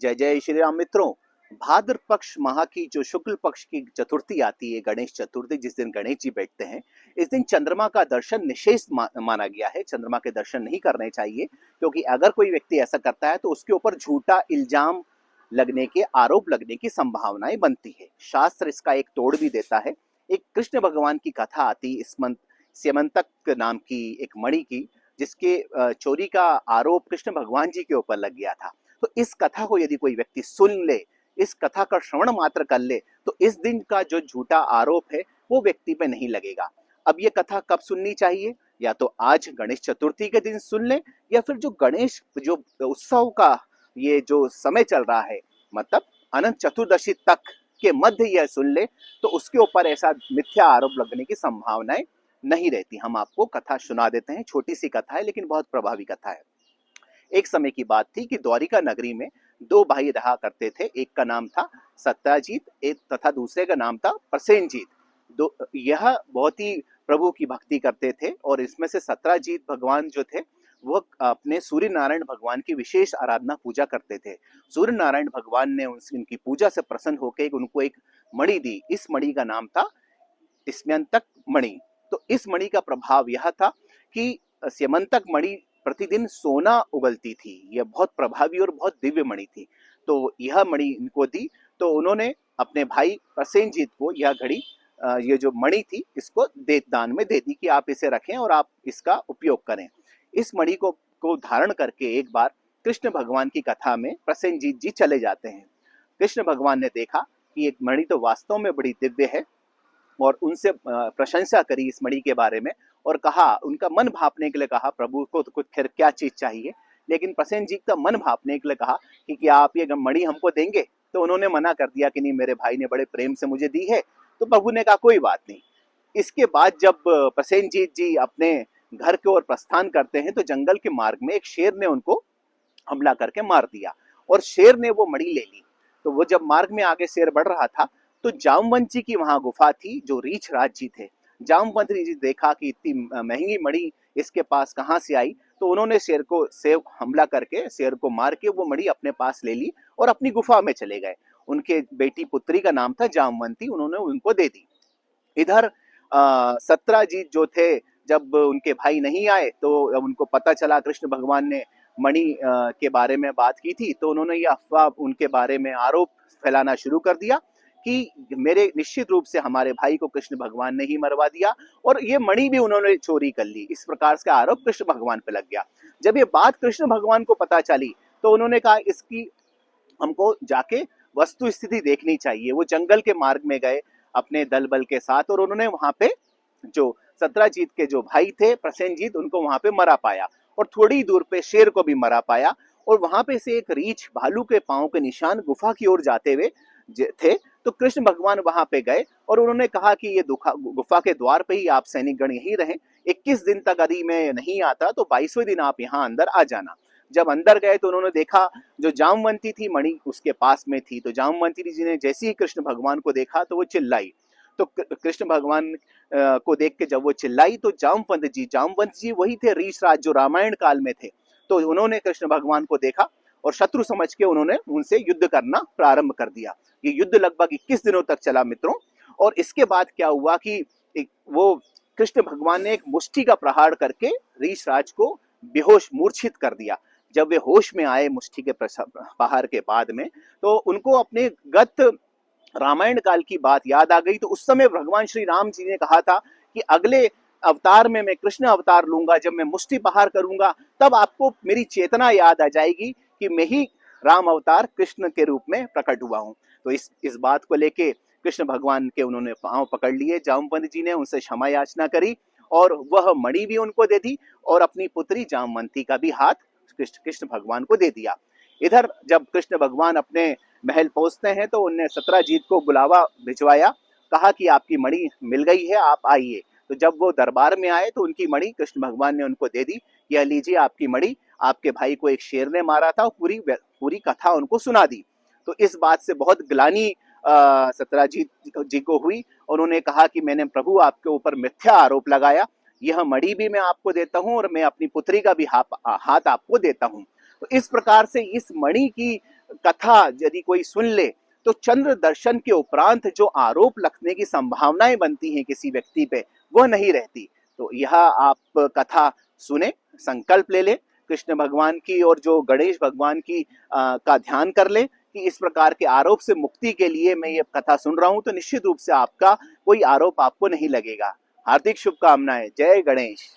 जय जय श्री राम मित्रों। भाद्र पक्ष माह की जो शुक्ल पक्ष की चतुर्थी आती है, गणेश चतुर्थी, जिस दिन गणेश जी बैठते हैं, इस दिन चंद्रमा का दर्शन निषेध माना गया है। चंद्रमा के दर्शन नहीं करने चाहिए, क्योंकि अगर कोई व्यक्ति ऐसा करता है तो उसके ऊपर झूठा इल्जाम लगने के, आरोप लगने की संभावनाएं बनती है। शास्त्र इसका एक तोड़ भी देता है। एक कृष्ण भगवान की कथा आती स्यमंतक नाम की एक मणि की, जिसके चोरी का आरोप कृष्ण भगवान जी के ऊपर लग गया था। तो इस कथा को यदि कोई व्यक्ति सुन ले, इस कथा का श्रवण मात्र कर ले, तो इस दिन का जो झूठा आरोप है वो व्यक्ति पे नहीं लगेगा। अब ये कथा कब सुननी चाहिए? या तो आज गणेश चतुर्थी के दिन सुन ले, या फिर जो गणेश जो उत्सव का ये जो समय चल रहा है, मतलब अनंत चतुर्दशी तक के मध्य यह सुन ले, तो उसके ऊपर ऐसा मिथ्या आरोप लगने की संभावनाएं नहीं रहती। हम आपको कथा सुना देते हैं। छोटी सी कथा है लेकिन बहुत प्रभावी कथा है। एक समय की बात थी कि द्वारिका नगरी में दो भाई रहा करते थे। एक का नाम था सत्यजीत, एक तथा दूसरे का नाम था प्रसेनजीत। यह बहुत ही प्रभु की भक्ति करते थे, और इसमें से सत्यजीत भगवान जो थे वह अपने सूर्य नारायण भगवान की विशेष आराधना पूजा करते थे। सूर्य नारायण भगवान ने उनकी पूजा से प्रसन्न होकर उनको एक मणि दी। इस मणि का नाम था स्यमंतक मणि। तो इस मणि का प्रभाव यह था कि स्यमंतक मणि प्रतिदिन सोना उगलती थी। यह बहुत प्रभावी और बहुत दिव्य मणि थी। तो यह मणि इनको दी, तो उन्होंने अपने भाई प्रसेनजीत को यह घड़ी, ये जो मणि थी, इसको दान में दे दी कि आप इसे रखें और आप इसका उपयोग करें। इस मणि को धारण करके एक बार कृष्ण भगवान की कथा में प्रसेनजीत जी चले जाते हैं। कृष्ण भगवान ने देखा कि एक मणि तो वास्तव में बड़ी दिव्य है, और उनसे प्रशंसा करी इस मणि के बारे में, और कहा, उनका मन भापने के लिए कहा, प्रभु को तो कुछ खैर क्या चीज चाहिए, लेकिन प्रसेनजीत का मन भापने के लिए कहा कि क्या आप ये मणि हमको देंगे? तो उन्होंने मना कर दिया कि नहीं, मेरे भाई ने बड़े प्रेम से मुझे दी है। तो प्रभु ने कहा कोई बात नहीं। इसके बाद जब प्रसेनजीत जी अपने घर की ओर प्रस्थान करते हैं, तो जंगल के मार्ग में एक शेर ने उनको हमला करके मार दिया, और शेर ने वो मणि ले ली। तो वो जब मार्ग में आगे शेर बढ़ रहा था, तो जामवंत जी की वहां गुफा थी, जो रीछ राज जी थे। जामवंत जी देखा कि इतनी महंगी मणि इसके पास कहाँ से आई, तो उन्होंने शेर हमला करके, शेर को मार के वो मणि अपने पास ले ली और अपनी गुफा में चले गए। उनके बेटी पुत्री का नाम था जामवंती, उन्होंने उनको दे दी। इधर सत्राजीत जो थे, जब उनके भाई नहीं आए, तो अब उनको पता चला कृष्ण भगवान ने मणि के बारे में बात की थी, तो उन्होंने ये अफवाह उनके बारे में आरोप फैलाना शुरू कर दिया कि मेरे निश्चित रूप से हमारे भाई को कृष्ण भगवान ने ही मरवा दिया, और ये मणि भी उन्होंने चोरी कर ली। इस प्रकार से आरोप कृष्ण भगवान पे लग गया। जब ये बात कृष्ण भगवान को पता चली, तो उन्होंने कहा इसकी हमको जाके वस्तु स्थिति देखनी चाहिए। वो जंगल के मार्ग में गए अपने दल बल के साथ, और उन्होंने वहां पे जो सत्राजीत के जो भाई थे प्रसेनजीत, उनको वहां पे मरा पाया, और थोड़ी दूर पे शेर को भी मरा पाया। और वहां पे से एक रीछ भालू के पांव के निशान गुफा की ओर जाते हुए थे। तो कृष्ण भगवान वहां पे गए, और उन्होंने कहा कि ये गुफा के द्वार पे ही आप सैनिक गण यही रहें। 21 दिन तक यदि मैं नहीं आता, तो 22वें दिन आप यहाँ अंदर आ जाना। जब अंदर गए तो उन्होंने देखा जो जामवंती थी मणि उसके पास में थी। तो जामवंती जी ने जैसे ही कृष्ण भगवान को देखा, तो वो चिल्लाई। तो कृष्ण भगवान को देख के जब वो चिल्लाई, तो जामवंत जी वही थे रीछराज जो रामायण काल में थे। तो उन्होंने कृष्ण भगवान को देखा, और शत्रु समझ के उन्होंने उनसे युद्ध करना प्रारंभ कर दिया। ये युद्ध लगभग 21 दिनों तक चला मित्रों। और इसके बाद क्या हुआ कि वो कृष्ण भगवान ने एक मुष्टि का प्रहार करके रीछराज को बेहोश, मूर्छित कर दिया। जब वे होश में आए मुष्टि के प्रहार के बाद में, तो उनको अपने गत रामायण काल की बात याद आ गई। तो उस समय भगवान श्री राम जी ने कहा था कि अगले अवतार में मैं कृष्ण अवतार लूंगा, जब मैं मुष्टि प्रहार करूंगा, तब आपको मेरी चेतना याद आ जाएगी कि मैं ही राम अवतार कृष्ण के रूप में प्रकट हुआ हूं। तो इस बात को लेके कृष्ण भगवान के उन्होंने पांव पकड़ लिए। जामवंत जी ने उनसे क्षमा याचना करी, और वह मणि भी उनको दे दी, और अपनी पुत्री जामवंती का भी हाथ कृष्ण भगवान को दे दिया। इधर जब कृष्ण भगवान अपने महल पहुंचते हैं, तो उनने सत्राजीत को बुलावा भिजवाया, कहा कि आपकी मणि मिल गई है, आप आइए। तो जब वो दरबार में आए, तो उनकी मणि कृष्ण भगवान ने उनको दे दी। यह लीजिए आपकी मणि, आपके भाई को एक शेर ने मारा था, पूरी कथा उनको सुना दी। तो इस बात से बहुत ग्लानि सत्राजीत जी को हुई। उन्होंने कहा कि मैंने प्रभु आपके ऊपर मिथ्या आरोप लगाया, यह मणि भी मैं आपको देता हूं, और मैं अपनी पुत्री का भी हाथ आपको देता हूं। तो इस प्रकार से इस मणि की कथा यदि कोई सुन ले तो चंद्र दर्शन के उपरांत जो आरोप लगने की संभावनाएं बनती हैं किसी व्यक्ति पे, वह नहीं रहती। तो यह आप कथा सुने, संकल्प ले ले कृष्ण भगवान की और जो गणेश भगवान की का ध्यान कर ले कि इस प्रकार के आरोप से मुक्ति के लिए मैं ये कथा सुन रहा हूं, तो निश्चित रूप से आपका कोई आरोप आपको नहीं लगेगा। हार्दिक शुभकामनाएं। जय गणेश।